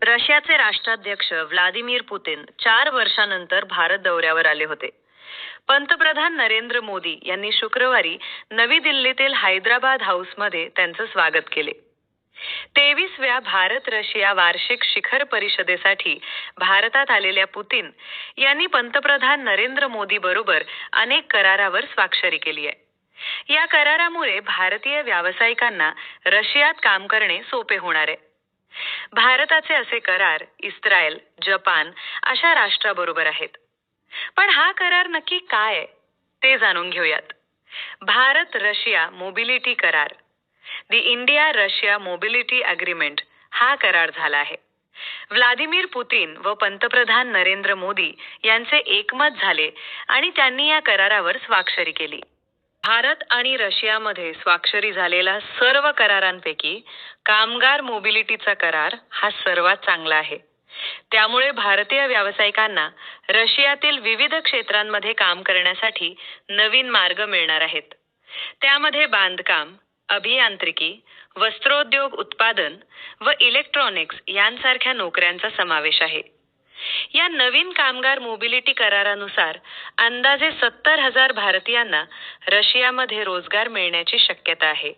रशियाचे राष्ट्राध्यक्ष Vladimir Putin 4 वर्षांनंतर भारत दौऱ्यावर आले होते. पंतप्रधान नरेंद्र मोदी यांनी शुक्रवारी नवी दिल्लीतील हैदराबाद हाऊसमध्ये त्यांचं स्वागत केले. 23व्या भारत रशिया वार्षिक शिखर परिषदेसाठी भारतात आलेल्या पुतिन यांनी पंतप्रधान नरेंद्र मोदी बरोबर अनेक करारावर स्वाक्षरी केली आहे. या करारामुळे भारतीय व्यावसायिकांना रशियात काम करणे सोपे होणार आहे. भारताचे असे करार इस्रायल, जपान अशा राष्ट्राबरोबर आहेत. पण हा करार नक्की काय आहे ते जाणून घेऊयात. भारत रशिया मोबिलिटी करार, दी इंडिया रशिया मोबिलिटी अग्रीमेंट हा करार झाला आहे. व्लादिमीर पुतिन व पंतप्रधान नरेंद्र मोदी यांचे एकमत झाले आणि त्यांनी या करारावर स्वाक्षरी केली. भारत आणि रशियामध्ये स्वाक्षरी झालेला सर्व करारांपैकी कामगार मोबिलिटीचा करार हा सर्वात चांगला आहे. त्यामुळे भारतीय व्यावसायिकांना रशियातील विविध क्षेत्रांमध्ये काम करण्यासाठी नवीन मार्ग मिळणार आहेत. त्यामध्ये बांधकाम, अभियांत्रिकी, वस्त्रोद्योग उत्पादन व इलेक्ट्रॉनिक्स यांसारख्या नोकऱ्यांचा समावेश आहे. या नवीन कामगार मोबिलिटी करारानुसार अंदाजे 70,000 भारतीयांना रशियामध्ये रोजगार मिळण्याची शक्यता आहे.